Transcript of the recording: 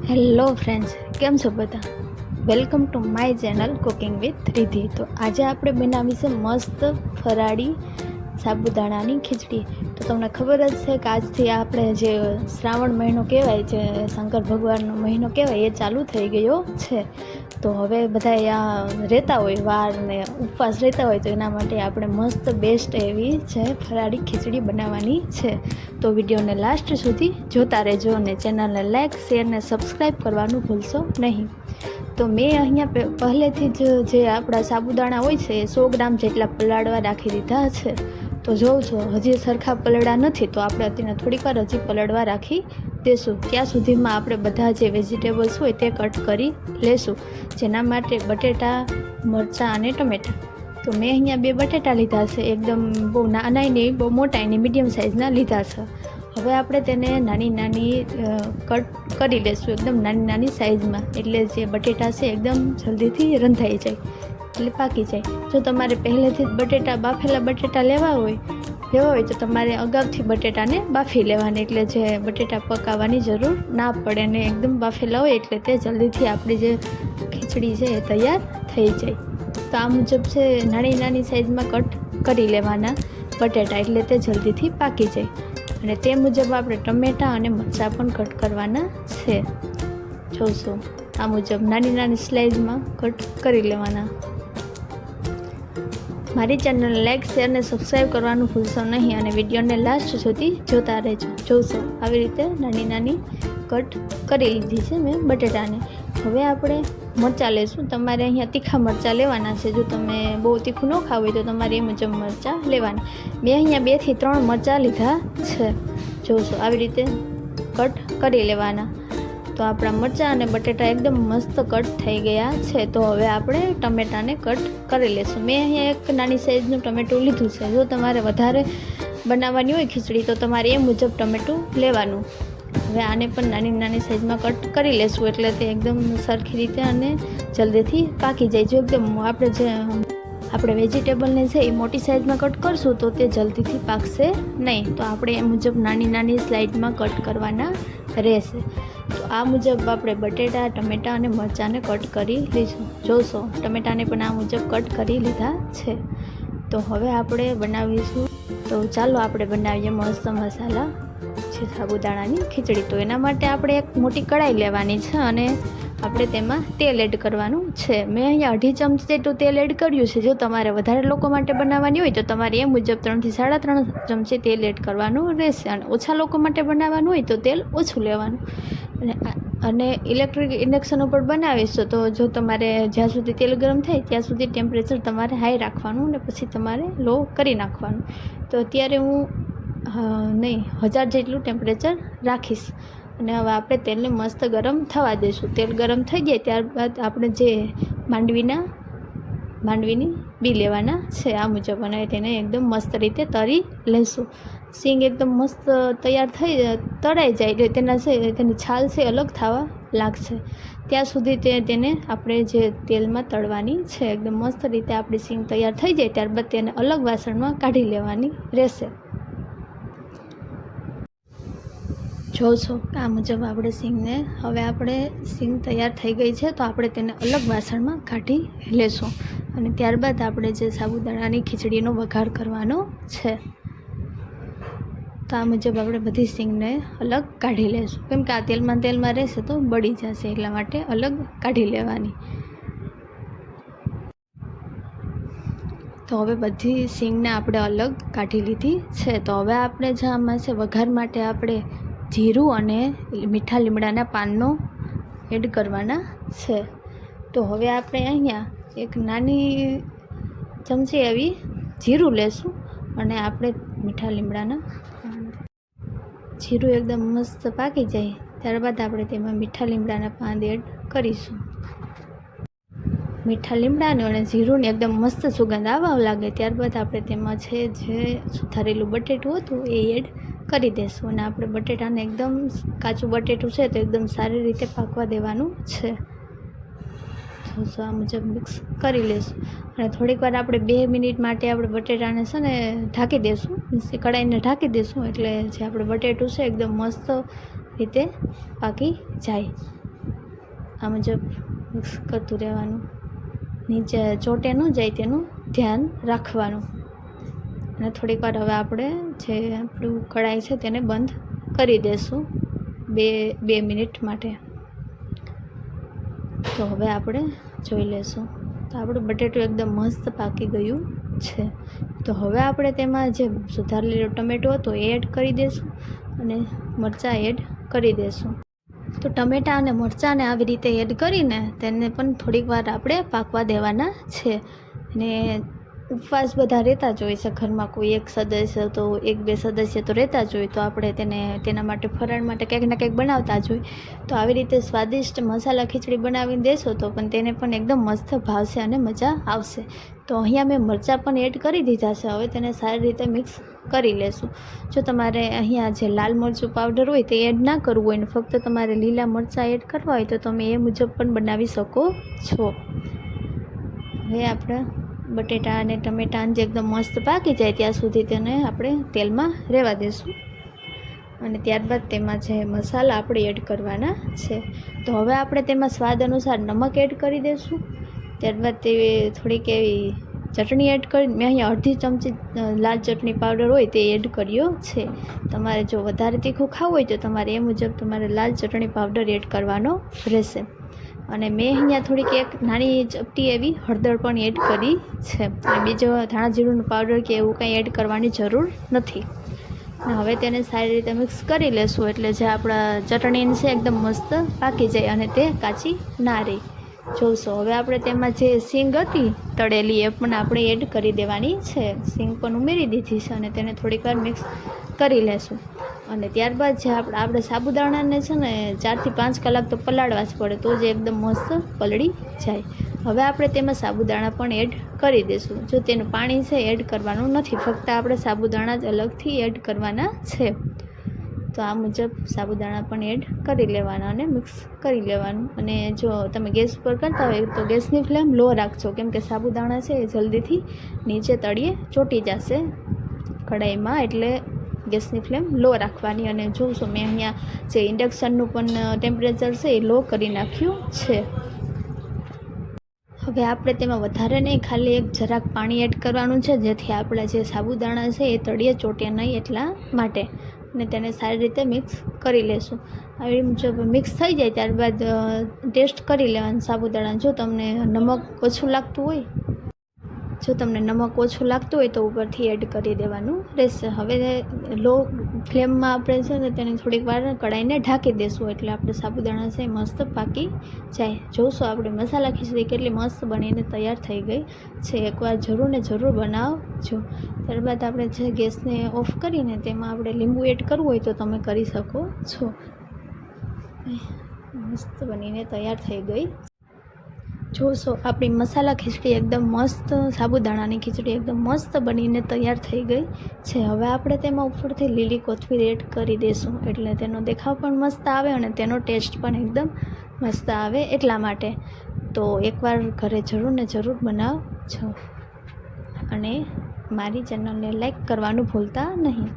Hello friends, કેમ છો બધા? Welcome to my channel cooking with Riddhi. તો આજે આપણે બનાવી છે મસ્ત ફરાળી સાબુદાણાની ખીચડી. તો તમને ખબર જ છે કે આજથી આપણે જે શ્રાવણ મહિનો કહેવાય, જે શંકર ભગવાનનો મહિનો કહેવાય, એ ચાલુ થઈ ગયો છે. તો હવે બધા રહેતા હોય, વાર ને ઉપવાસ રહેતા હોય, તો એના માટે આપણે મસ્ત બેસ્ટ એવી છે ફરાળી ખીચડી બનાવવાની છે. તો વિડીયોને લાસ્ટ સુધી જોતા રહેજો અને ચેનલને લાઇક, શેર ને સબસ્ક્રાઈબ કરવાનું ભૂલશો નહીં. તો મેં અહીંયા પહેલેથી જ જે આપણા સાબુદાણા હોય છે એ 100 ગ્રામ જેટલા પલાળવા રાખી દીધા છે. તો જોઉં છો હજી સરખા પલળ્યા નથી, તો આપણે અત્યારે થોડીક વાર હજી પલળવા રાખી દેશું. ત્યાં સુધીમાં આપણે બધા જે વેજીટેબલ્સ હોય તે કટ કરી લેશું, જેના માટે બટેટા, મરચાં અને ટમેટાં. તો મેં અહીંયા 2 બટેટા લીધા છે, એકદમ બહુ નાના નહીં, બહુ મોટા નહીં, મીડિયમ સાઇઝના લીધા છે. હવે આપણે તેને નાની નાની કટ કરી લેશું, એકદમ નાની નાની સાઇઝમાં, એટલે જે બટેટા છે એકદમ જલ્દીથી રંધાઈ જાય, એટલે પાકી જાય. જો તમારે પહેલેથી જ બાફેલા બટેટા લેવા હોય તો તમારે અગાઉથી બટેટાને બાફી લેવાના, એટલે જે બટેટા પકાવવાની જરૂર ના પડે, ને એકદમ બાફેલા હોય એટલે તે જલ્દીથી આપણી જે ખીચડી છે એ તૈયાર થઈ જાય. તો આ મુજબ છે નાની નાની સાઇઝમાં કટ કરી લેવાના બટેટા, એટલે તે જલ્દીથી પાકી જાય. અને તે મુજબ આપણે ટમેટાં અને મરચાં પણ કટ કરવાના છે. જોશો આ મુજબ નાની નાની સ્લાઇઝમાં કટ કરી લેવાના. મારી ચેનલને લાઇક, શેર ને સબસ્ક્રાઈબ કરવાનું ભૂલશો નહીં, અને વિડીયોને લાસ્ટ સુધી જોતા રહેજો. જોશો આવી રીતે નાની નાની કટ કરી લીધી છે મેં બટેટાને. હવે આપણે મરચાં લઈશું. તમારે અહીંયા તીખા મરચાં લેવાના છે. જો તમે બહુ તીખું ન ખાવું હોય તો તમારે એ મુજબ મરચાં લેવાના. મેં અહીંયા 2 થી 3 મરચાં લીધા છે. જોશો આવી રીતે કટ કરી લેવાના. તો આપણા મરચાં અને બટેટા એકદમ મસ્ત કટ થઈ ગયા છે. તો હવે આપણે ટમેટાને કટ કરી લઈશું. મેં અહીંયા એક નાની સાઇઝનું ટમેટું લીધું છે. જો તમારે વધારે બનાવવાની હોય ખીચડી તો તમારે એ મુજબ ટમેટું લેવાનું. હવે આને પણ નાની નાની સાઇઝમાં કટ કરી લેશું, એટલે તે એકદમ સરખી રીતે અને જલ્દીથી પાકી જાય. જો એકદમ આપણે વેજીટેબલને છે એ મોટી સાઇઝમાં કટ કરશું તો તે જલ્દીથી પાકશે નહીં. તો આપણે એ મુજબ નાની નાની સ્લાઇડમાં કટ કરવાના રહેશે. તો આ મુજબ આપણે બટેટા, ટમેટાં અને મરચાંને કટ કરી લઈશું. જોશો ટમેટાને પણ આ મુજબ કટ કરી લીધા છે. તો હવે આપણે બનાવીશું. તો ચાલો આપણે બનાવીએ મસ્ત મસાલા છે સાબુદાણાની ખીચડી. તો એના માટે આપણે એક મોટી કઢાઈ લેવાની છે અને આપણે તેમાં તેલ એડ કરવાનું છે. મેં અહીંયા 2.5 ચમચી જેટલું તેલ એડ કર્યું છે. જો તમારે વધારે લોકો માટે બનાવવાની હોય તો તમારે એ મુજબ 3 થી 3.5 ચમચી તેલ એડ કરવાનું રહેશે, અને ઓછા લોકો માટે બનાવવાનું હોય તો તેલ ઓછું લેવાનું. અને ઇલેક્ટ્રિક ઇન્ડક્શન ઉપર બનાવીશું તો જો તમારે જ્યાં સુધી તેલ ગરમ થાય ત્યાં સુધી ટેમ્પરેચર તમારે હાઈ રાખવાનું, અને પછી તમારે લો કરી નાખવાનું. તો અત્યારે હું 1000 જેટલું ટેમ્પરેચર રાખીશ. અને હવે આપણે તેલને મસ્ત ગરમ થવા દઈશું. તેલ ગરમ થઈ જાય ત્યારબાદ આપણે જે માંડવીની બી લેવાના છે આ મુજબ, અને તેને એકદમ મસ્ત રીતે તળી લઈશું. સિંગ એકદમ મસ્ત તળાઈ જાય એટલે તેની છાલ છે અલગ થવા લાગશે ત્યાં સુધી તેને આપણે જે તેલમાં તળવાની છે. એકદમ મસ્ત રીતે આપણી સિંગ તૈયાર થઈ જાય ત્યારબાદ તેને અલગ વાસણમાં કાઢી લેવાની રહેશે. જોશો આ મુજબ આપણે સિંગ તૈયાર થઈ ગઈ છે. તો આપણે તેને અલગ વાસણમાં કાઢી લેશું, અને ત્યારબાદ આપણે જે સાબુદાણાની ખીચડીનો વઘાર કરવાનો છે. તો આ મુજબ આપણે બધી સિંગને અલગ કાઢી લેશું, કેમ કે આ તેલમાં રહેશે તો બળી જશે, એટલા માટે અલગ કાઢી લેવાની. તો હવે બધી સિંગને આપણે અલગ કાઢી લીધી છે. તો હવે આપણે જે આમાં છે વઘાર માટે આપણે જીરું અને મીઠા લીમડાના પાનનો એડ કરવાના છે. તો હવે આપણે અહીંયા એક નાની ચમચી આવી જીરું લેશું, અને આપણે મીઠા લીમડાના જીરું એકદમ મસ્ત પાકી જાય ત્યારબાદ આપણે તેમાં મીઠા લીમડાના પાન એડ કરીશું. મીઠા લીમડાનું અને જીરુંની એકદમ મસ્ત સુગંધ આવવા લાગે ત્યારબાદ આપણે તેમાં છે જે સુધારેલું બટેટું હતું એ એડ કરી દઈશું. અને આપણે બટેટાને એકદમ કાચું બટેટું છે તો એકદમ સારી રીતે પાકવા દેવાનું છે. તો આ મુજબ મિક્સ કરી લઈશું, અને થોડીક વાર આપણે 2 મિનિટ માટે આપણે બટેટાને છે ને ઢાંકી દઈશું, કઢાઈને ઢાંકી દઈશું, એટલે જે આપણે બટેટું છે એકદમ મસ્ત રીતે પાકી જાય. આ મુજબ મિક્સ કરતું રહેવાનું. નીચે ચોટે ન જાય તેનું ધ્યાન રાખવાનું. અને થોડીક વાર હવે આપણે જે આપણું કઢાઈ છે તેને બંધ કરી દઈશું 2 મિનિટ માટે. તો હવે આપણે જોઈ લઈશું તો આપણું બટેટું એકદમ મસ્ત પાકી ગયું છે. તો હવે આપણે તેમાં જે સુધારેલો ટમેટો હતો એ એડ કરી દઈશું અને મરચાં એડ કરી દઈશું. તો ટમેટાં અને મરચાંને આવી રીતે એડ કરીને તેને પણ થોડીક વાર આપણે પાકવા દેવાના છે. અને ઉપવાસ બધા રહેતા જ હોય છે ઘરમાં, કોઈ એક સદસ્ય તો 1-2 સદસ્ય તો રહેતા જ હોય, તો આપણે તેના માટે ફરાળ માટે કંઈક ને કંઈક બનાવતા જ હોય. તો આવી રીતે સ્વાદિષ્ટ મસાલા ખીચડી બનાવીને દેશો તો પણ તેને પણ એકદમ મસ્ત ભાવશે અને મજા આવશે. તો અહીંયા મેં મરચાં પણ એડ કરી દીધા છે. હવે તેને સારી રીતે મિક્સ કરી લેશું. જો તમારે અહીંયા જે લાલ મરચું પાવડર હોય તે એડ ના કરવું હોય ને ફક્ત તમારે લીલા મરચાં એડ કરવા હોય તો તમે એ મુજબ પણ બનાવી શકો છો. હવે આપણે બટેટા અને ટમેટાં જે એકદમ મસ્ત પાકી જાય ત્યાં સુધી તેને આપણે તેલમાં રહેવા દઈશું. અને ત્યારબાદ તેમાં જે મસાલા આપણે એડ કરવાના છે. તો હવે આપણે તેમાં સ્વાદ અનુસાર નમક એડ કરી દઈશું. ત્યારબાદ તે થોડીક એવી ચટણી એડ કરી, મેં અહીંયા અડધી ચમચી લાલ ચટણી પાવડર હોય તે એડ કર્યો છે. તમારે જો વધારે તીખું ખાવું હોય તો તમારે એ મુજબ તમારે લાલ ચટણી પાવડર એડ કરવાનો રહેશે. અને મેં અહીંયા થોડીક એક નાની ચપટી એવી હળદર પણ એડ કરી છે. અને બીજો ધાણા જીરુંનો પાવડર કે એવું કંઈ એડ કરવાની જરૂર નથી. અને હવે તેને સારી રીતે મિક્સ કરી લેશું એટલે જે આપણા ચટણી છે એકદમ મસ્ત પાકી જાય અને તે કાચી ના રહે. જોશો હવે આપણે તેમાં જે સીંગ હતી તળેલી એ પણ આપણે એડ કરી દેવાની છે. સીંગ પણ ઉમેરી દીધી છે અને તેને થોડીક વાર મિક્સ કરી લેશું. અને ત્યારબાદ જે આપણે સાબુદાણાને છે ને 4 થી 5 કલાક તો પલાળવા જ પડે તો જ એકદમ મસ્ત પલળી જાય. હવે આપણે તેમાં સાબુદાણા પણ એડ કરી દઈશું. જો તેનું પાણી છે એડ કરવાનું નથી, ફક્ત આપણે સાબુદાણા જ અલગથી એડ કરવાના છે. તો આ મુજબ સાબુદાણા પણ એડ કરી લેવાના અને મિક્સ કરી લેવાનું. અને જો તમે ગેસ ઉપર કરતા હોય તો ગેસની ફ્લેમ લો રાખજો, કેમ કે સાબુદાણા છે એ જલ્દીથી નીચે તળિયે ચોંટી જશે કઢાઈમાં, એટલે ગેસની ફ્લેમ લો રાખવાની. અને જોશો મેં અહીંયા જે ઇન્ડક્શનનું પણ ટેમ્પરેચર છે એ લો કરી નાખ્યું છે. હવે આપણે તેમાં વધારે નહીં, ખાલી એક જરાક પાણી એડ કરવાનું છે જેથી આપણા જે સાબુદાણા છે એ તળિયે ચોટે નહીં એટલા માટે. અને તેને સારી રીતે મિક્સ કરી લેશું. આવી મુજબ મિક્સ થઈ જાય ત્યારબાદ ટેસ્ટ કરી લેવાનું સાબુદાણા. જો તમને નમક ઓછું લાગતું હોય તો ઉપરથી એડ કરી દેવાનું રહેશે. હવે લો ફ્લેમમાં આપણે છે ને તેને થોડીક વાર કઢાઈને ઢાંકી દઈશું એટલે આપણે સાબુદાણા છે મસ્ત પાકી જાય. જોશો આપણે મસાલા ખીચડી કેટલી મસ્ત બનીને તૈયાર થઈ ગઈ છે. એકવાર જરૂર ને જરૂર બનાવજો. ત્યારબાદ આપણે જે ગેસને ઓફ કરીને તેમાં આપણે લીંબુ એડ કરવું હોય તો તમે કરી શકો છો. મસ્ત બનીને તૈયાર થઈ ગઈ. જોશો આપણી મસાલા ખીચડી એકદમ મસ્ત, સાબુદાણાની ખીચડી એકદમ મસ્ત બનીને તૈયાર થઈ ગઈ છે. હવે આપણે તેમાં ઉપરથી લીલી કોથમીર એડ કરી દઈશું એટલે તેનો દેખાવ પણ મસ્ત આવે અને તેનો ટેસ્ટ પણ એકદમ મસ્ત આવે એટલા માટે. તો એકવાર ઘરે જરૂર ને જરૂર બનાવજો અને મારી ચેનલને લાઈક કરવાનું ભૂલતા નહીં.